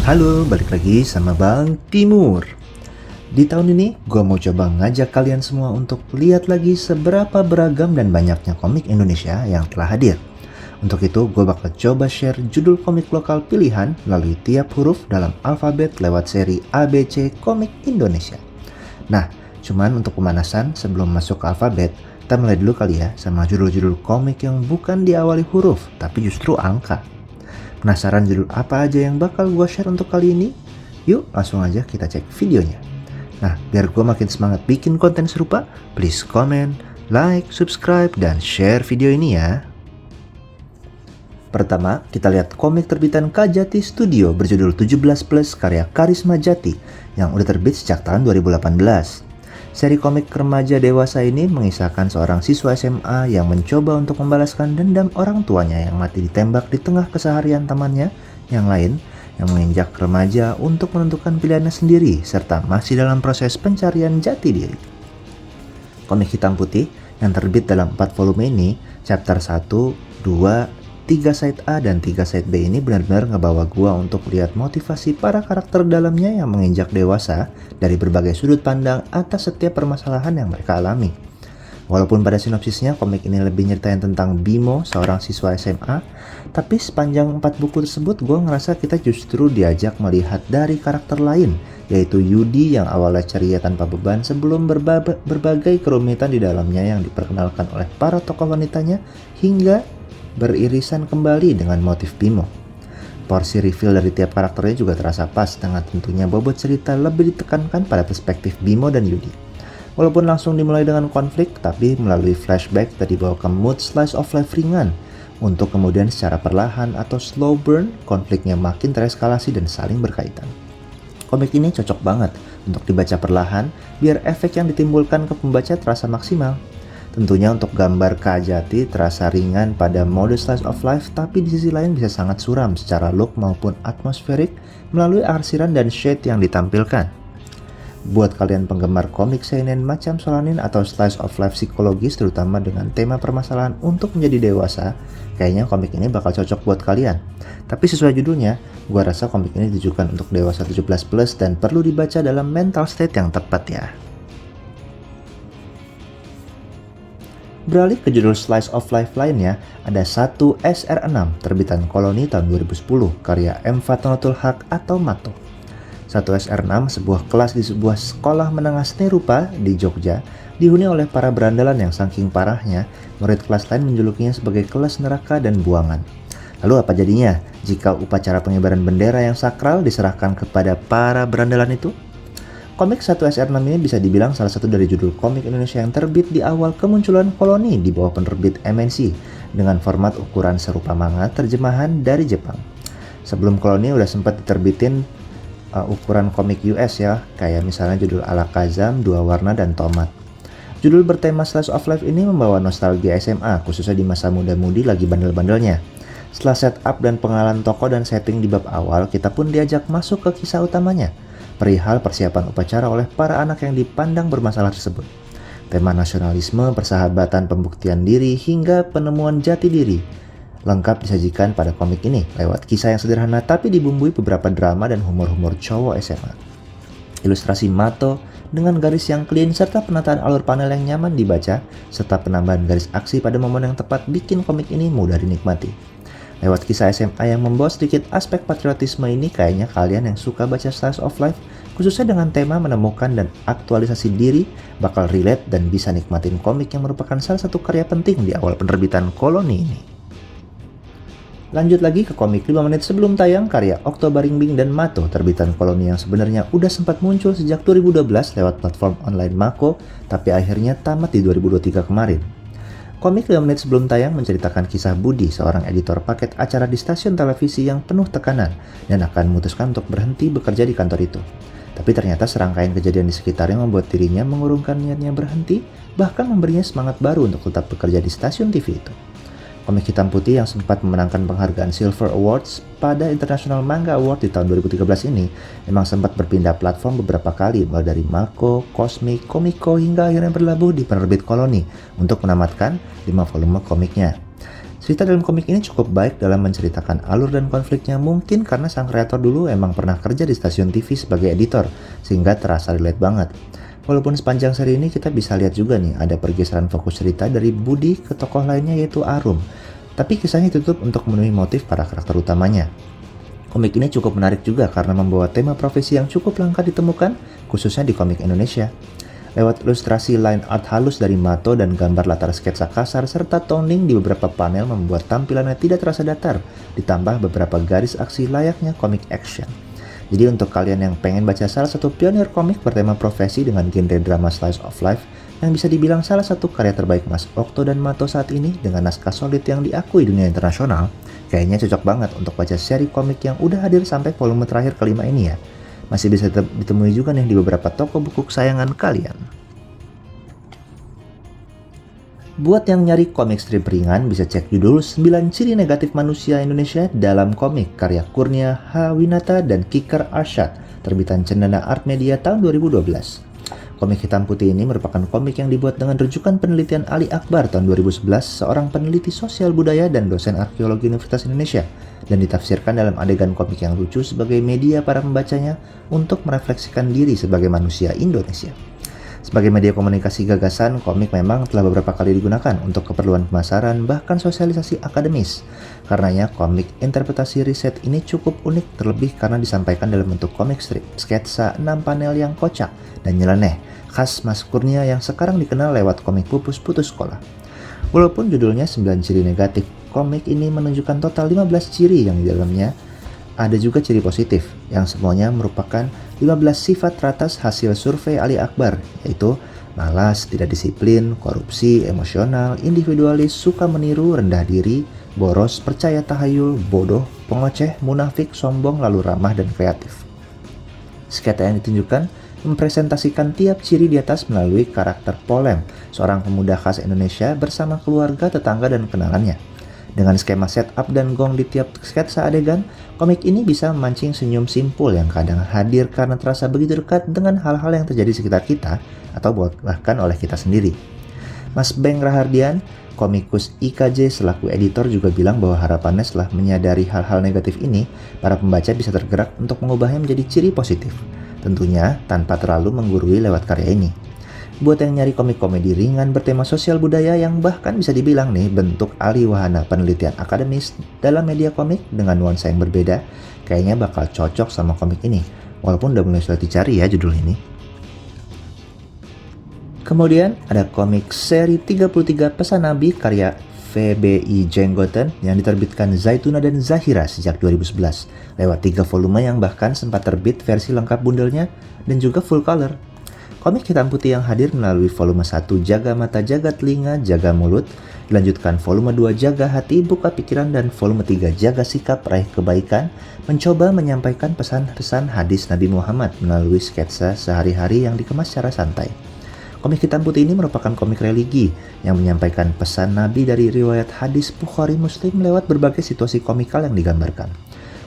Halo, balik lagi sama Bang Timur. Di tahun ini, gue mau coba ngajak kalian semua untuk lihat lagi seberapa beragam dan banyaknya komik Indonesia yang telah hadir. Untuk itu, gue bakal coba share judul komik lokal pilihan melalui tiap huruf dalam alfabet lewat seri ABC Komik Indonesia. Nah, cuman untuk pemanasan sebelum masuk ke alfabet, kita mulai dulu kali ya sama judul-judul komik yang bukan diawali huruf, tapi justru angka. Penasaran judul apa aja yang bakal gue share untuk kali ini? Yuk langsung aja kita cek videonya. Nah, biar gue makin semangat bikin konten serupa, please comment, like, subscribe, dan share video ini ya. Pertama, kita lihat komik terbitan Kajati Studio berjudul 17+ karya Karisma Jati yang udah terbit sejak tahun 2018. Seri komik remaja dewasa ini mengisahkan seorang siswa SMA yang mencoba untuk membalaskan dendam orang tuanya yang mati ditembak di tengah keseharian temannya yang lain yang menginjak remaja untuk menentukan pilihannya sendiri serta masih dalam proses pencarian jati diri. Komik hitam putih yang terbit dalam 4 volume ini, chapter 1, 2, 3 side A dan 3 side B ini benar-benar ngebawa gua untuk lihat motivasi para karakter dalamnya yang menginjak dewasa dari berbagai sudut pandang atas setiap permasalahan yang mereka alami. Walaupun pada sinopsisnya komik ini lebih nyeritain tentang Bimo, seorang siswa SMA, tapi sepanjang 4 buku tersebut gua ngerasa kita justru diajak melihat dari karakter lain, yaitu Yudi yang awalnya ceria tanpa beban sebelum berbagai kerumitan di dalamnya yang diperkenalkan oleh para tokoh wanitanya hingga beririsan kembali dengan motif Bimo. Porsi reveal dari tiap karakternya juga terasa pas dengan tentunya bobot cerita lebih ditekankan pada perspektif Bimo dan Yudi. Walaupun langsung dimulai dengan konflik, tapi melalui flashback tadi dibawa ke mood slice of life ringan untuk kemudian secara perlahan atau slow burn konfliknya makin tereskalasi dan saling berkaitan. Komik ini cocok banget untuk dibaca perlahan biar efek yang ditimbulkan ke pembaca terasa maksimal. Tentunya untuk gambar Kajati terasa ringan pada mode slice of life, tapi di sisi lain bisa sangat suram secara look maupun atmosferik melalui arsiran dan shade yang ditampilkan. Buat kalian penggemar komik seinen macam Solanin atau slice of life psikologis terutama dengan tema permasalahan untuk menjadi dewasa, kayaknya komik ini bakal cocok buat kalian. Tapi sesuai judulnya, gua rasa komik ini ditujukan untuk dewasa 17+ dan perlu dibaca dalam mental state yang tepat ya. Beralih ke judul slice of life lainnya, ada 1 SR6 terbitan Koloni tahun 2010 karya M. Fatnotul Haq atau Mato. 1 SR6 sebuah kelas di sebuah sekolah menengah seni rupa di Jogja dihuni oleh para berandalan yang saking parahnya, murid kelas lain menjulukinya sebagai kelas neraka dan buangan. Lalu apa jadinya jika upacara pengibaran bendera yang sakral diserahkan kepada para berandalan itu? Komik 1 SR6 ini bisa dibilang salah satu dari judul komik Indonesia yang terbit di awal kemunculan Koloni di bawah penerbit MNC dengan format ukuran serupa manga terjemahan dari Jepang. Sebelum Koloni udah sempat diterbitin ukuran komik US ya, kayak misalnya judul Ala Kazam, Dua Warna, dan Tomat. Judul bertema slice of life ini membawa nostalgia SMA, khususnya di masa muda-mudi lagi bandel-bandelnya. Setelah setup dan pengenalan tokoh dan setting di bab awal, kita pun diajak masuk ke kisah utamanya, perihal persiapan upacara oleh para anak yang dipandang bermasalah tersebut. Tema nasionalisme, persahabatan, pembuktian diri, hingga penemuan jati diri lengkap disajikan pada komik ini lewat kisah yang sederhana tapi dibumbui beberapa drama dan humor-humor cowok SMA. Ilustrasi Mato dengan garis yang clean serta penataan alur panel yang nyaman dibaca serta penambahan garis aksi pada momen yang tepat bikin komik ini mudah dinikmati. Lewat kisah SMA yang membawa sedikit aspek patriotisme ini, kayaknya kalian yang suka baca slice of life, khususnya dengan tema menemukan dan aktualisasi diri, bakal relate dan bisa nikmatin komik yang merupakan salah satu karya penting di awal penerbitan Koloni ini. Lanjut lagi ke komik 5 menit sebelum tayang karya Oktobaringbing dan Mato terbitan Koloni yang sebenarnya udah sempat muncul sejak 2012 lewat platform online Mako, tapi akhirnya tamat di 2023 kemarin. Komik 5 menit sebelum tayang menceritakan kisah Budi, seorang editor paket acara di stasiun televisi yang penuh tekanan dan akan memutuskan untuk berhenti bekerja di kantor itu. Tapi ternyata serangkaian kejadian di sekitarnya membuat dirinya mengurungkan niatnya berhenti, bahkan memberinya semangat baru untuk tetap bekerja di stasiun TV itu. Komik hitam putih yang sempat memenangkan penghargaan Silver Awards pada International Manga Award di tahun 2013 ini memang sempat berpindah platform beberapa kali, mulai dari Mako, Cosmic, Komiko hingga akhirnya berlabuh di penerbit Koloni untuk menamatkan 5 volume komiknya. Cerita dalam komik ini cukup baik dalam menceritakan alur dan konfliknya, mungkin karena sang kreator dulu emang pernah kerja di stasiun TV sebagai editor, sehingga terasa relate banget. Walaupun sepanjang seri ini kita bisa lihat juga nih ada pergeseran fokus cerita dari Budi ke tokoh lainnya yaitu Arum. Tapi kisahnya ditutup untuk memenuhi motif para karakter utamanya. Komik ini cukup menarik juga karena membawa tema profesi yang cukup langka ditemukan, khususnya di komik Indonesia. Lewat ilustrasi line art halus dari Mato dan gambar latar sketsa kasar serta toning di beberapa panel membuat tampilannya tidak terasa datar, ditambah beberapa garis aksi layaknya komik action. Jadi untuk kalian yang pengen baca salah satu pionir komik bertema profesi dengan genre drama slice of life, yang bisa dibilang salah satu karya terbaik Mas Okto dan Mato saat ini dengan naskah solid yang diakui dunia internasional, kayaknya cocok banget untuk baca seri komik yang udah hadir sampai volume terakhir kelima ini ya. Masih bisa ditemui juga nih di beberapa toko buku kesayangan kalian. Buat yang nyari komik strip ringan, bisa cek judul 9 Ciri Negatif Manusia Indonesia dalam Komik karya Kurnia H. Winata dan Kiker Arsyad, terbitan Cendana Art Media tahun 2012. Komik hitam putih ini merupakan komik yang dibuat dengan rujukan penelitian Ali Akbar tahun 2011, seorang peneliti sosial budaya dan dosen arkeologi Universitas Indonesia, dan ditafsirkan dalam adegan komik yang lucu sebagai media para pembacanya untuk merefleksikan diri sebagai manusia Indonesia. Sebagai media komunikasi gagasan, komik memang telah beberapa kali digunakan untuk keperluan pemasaran bahkan sosialisasi akademis. Karenanya, komik interpretasi riset ini cukup unik terlebih karena disampaikan dalam bentuk komik strip, sketsa 6 panel yang kocak dan nyeleneh, khas Mas Kurnia yang sekarang dikenal lewat komik Pupus Putus Sekolah. Walaupun judulnya 9 Ciri Negatif, komik ini menunjukkan total 15 ciri yang di dalamnya ada juga ciri positif, yang semuanya merupakan 15 sifat teratas hasil survei Ali Akbar, yaitu malas, tidak disiplin, korupsi, emosional, individualis, suka meniru, rendah diri, boros, percaya tahayul, bodoh, pengoceh, munafik, sombong, lalu ramah dan kreatif. Sketsa yang ditunjukkan mempresentasikan tiap ciri di atas melalui karakter Polem, seorang pemuda khas Indonesia bersama keluarga, tetangga, dan kenalannya. Dengan skema setup dan gong di tiap sketsa adegan, komik ini bisa memancing senyum simpul yang kadang hadir karena terasa begitu dekat dengan hal-hal yang terjadi di sekitar kita atau bahkan oleh kita sendiri. Mas Beng Rahardian, komikus IKJ selaku editor juga bilang bahwa harapannya setelah menyadari hal-hal negatif ini, para pembaca bisa tergerak untuk mengubahnya menjadi ciri positif. Tentunya tanpa terlalu menggurui lewat karya ini. Buat yang nyari komik komedi ringan bertema sosial budaya yang bahkan bisa dibilang nih bentuk alih wahana penelitian akademis dalam media komik dengan nuansa yang berbeda, kayaknya bakal cocok sama komik ini, walaupun udah mulai sulit dicari ya judul ini. Kemudian ada komik seri 33 Pesan Nabi karya VBI Jenggoten yang diterbitkan Zaituna dan Zahira sejak 2011, lewat 3 volume yang bahkan sempat terbit versi lengkap bundelnya dan juga full color. Komik hitam putih yang hadir melalui volume 1 Jaga Mata, Jaga Telinga, Jaga Mulut, dilanjutkan volume 2 Jaga Hati, Buka Pikiran, dan volume 3 Jaga Sikap, Raih Kebaikan, mencoba menyampaikan pesan-pesan hadis Nabi Muhammad melalui sketsa sehari-hari yang dikemas secara santai. Komik hitam putih ini merupakan komik religi yang menyampaikan pesan Nabi dari riwayat hadis Bukhari Muslim lewat berbagai situasi komikal yang digambarkan.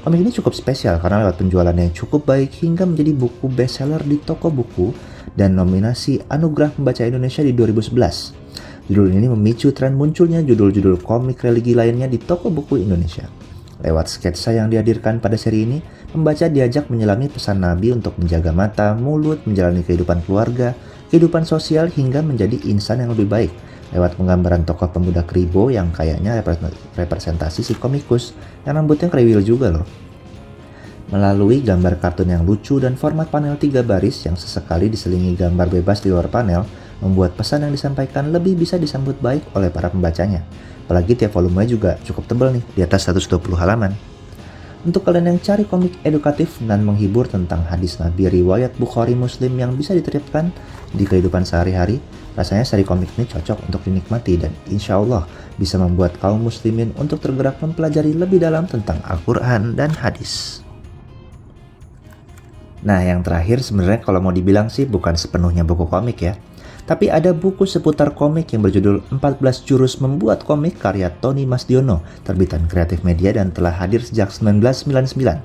Komik ini cukup spesial karena lewat penjualannya yang cukup baik hingga menjadi buku bestseller di toko buku dan nominasi Anugerah Pembaca Indonesia di 2011. Judul ini memicu tren munculnya judul-judul komik religi lainnya di toko buku Indonesia. Lewat sketsa yang dihadirkan pada seri ini, pembaca diajak menyelami pesan Nabi untuk menjaga mata, mulut, menjalani kehidupan keluarga, kehidupan sosial hingga menjadi insan yang lebih baik. Lewat penggambaran tokoh pemuda Kribo yang kayaknya representasi si komikus yang rambutnya kriwil juga loh. Melalui gambar kartun yang lucu dan format panel 3 baris yang sesekali diselingi gambar bebas di luar panel, membuat pesan yang disampaikan lebih bisa disambut baik oleh para pembacanya. Apalagi tiap volumenya juga cukup tebal nih, di atas 120 halaman. Untuk kalian yang cari komik edukatif dan menghibur tentang hadis Nabi riwayat Bukhari Muslim yang bisa diterapkan di kehidupan sehari-hari, rasanya seri komik ini cocok untuk dinikmati dan insya Allah bisa membuat kaum muslimin untuk tergerak mempelajari lebih dalam tentang Al-Quran dan hadis. Nah, yang terakhir sebenarnya kalau mau dibilang sih bukan sepenuhnya buku komik ya. Tapi ada buku seputar komik yang berjudul 14 Jurus Membuat Komik karya Tony Masdiono, terbitan Kreatif Media dan telah hadir sejak 1999.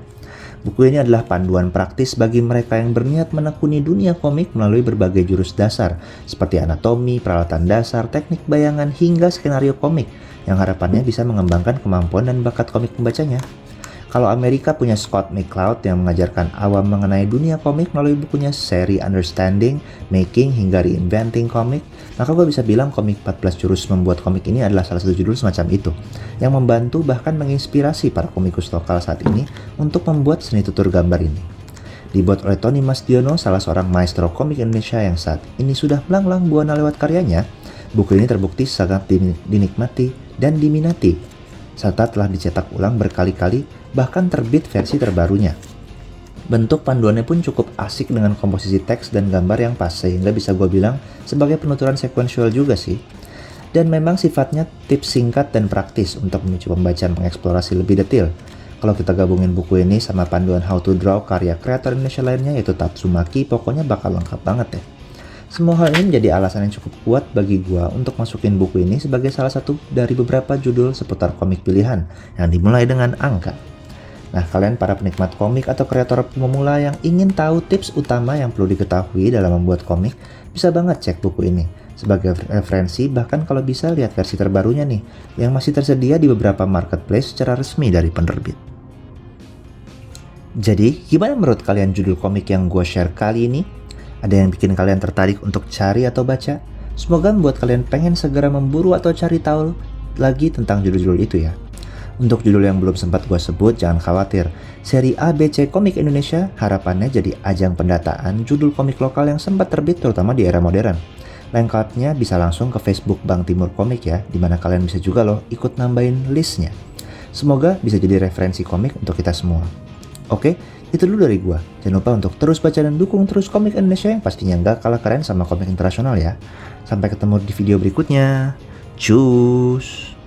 Buku ini adalah panduan praktis bagi mereka yang berniat menekuni dunia komik melalui berbagai jurus dasar, seperti anatomi, peralatan dasar, teknik bayangan, hingga skenario komik, yang harapannya bisa mengembangkan kemampuan dan bakat komik pembacanya. Kalau Amerika punya Scott McCloud yang mengajarkan awam mengenai dunia komik melalui bukunya seri Understanding, Making, hingga Reinventing Comic, maka gue bisa bilang komik 14 jurus membuat komik ini adalah salah satu judul semacam itu, yang membantu bahkan menginspirasi para komikus lokal saat ini untuk membuat seni tutur gambar ini. Dibuat oleh Tony Masdiono, salah seorang maestro komik Indonesia yang saat ini sudah melanglang buana lewat karyanya, buku ini terbukti sangat dinikmati dan diminati, serta telah dicetak ulang berkali-kali, bahkan terbit versi terbarunya. Bentuk panduannya pun cukup asik dengan komposisi teks dan gambar yang pas, sehingga bisa gue bilang sebagai penuturan sekuensial juga sih. Dan memang sifatnya tips singkat dan praktis untuk memicu pembaca mengeksplorasi lebih detail. Kalau kita gabungin buku ini sama panduan how to draw karya kreator Indonesia lainnya yaitu Tatsumaki, pokoknya bakal lengkap banget deh. Semua hal ini menjadi alasan yang cukup kuat bagi gua untuk masukin buku ini sebagai salah satu dari beberapa judul seputar komik pilihan yang dimulai dengan angka. Nah, kalian para penikmat komik atau kreator pemula yang ingin tahu tips utama yang perlu diketahui dalam membuat komik, bisa banget cek buku ini sebagai referensi, bahkan kalau bisa lihat versi terbarunya nih, yang masih tersedia di beberapa marketplace secara resmi dari penerbit. Jadi, gimana menurut kalian judul komik yang gue share kali ini? Ada yang bikin kalian tertarik untuk cari atau baca? Semoga membuat kalian pengen segera memburu atau cari tahu lagi tentang judul-judul itu ya. Untuk judul yang belum sempat gue sebut, jangan khawatir. Seri ABC Komik Indonesia harapannya jadi ajang pendataan judul komik lokal yang sempat terbit terutama di era modern. Lengkapnya bisa langsung ke Facebook Bank Timur Komik ya, dimana kalian bisa juga loh ikut nambahin listnya. Semoga bisa jadi referensi komik untuk kita semua. Oke, itu dulu dari gua. Jangan lupa untuk terus baca dan dukung terus komik Indonesia yang pastinya nggak kalah keren sama komik internasional ya. Sampai ketemu di video berikutnya. Cus!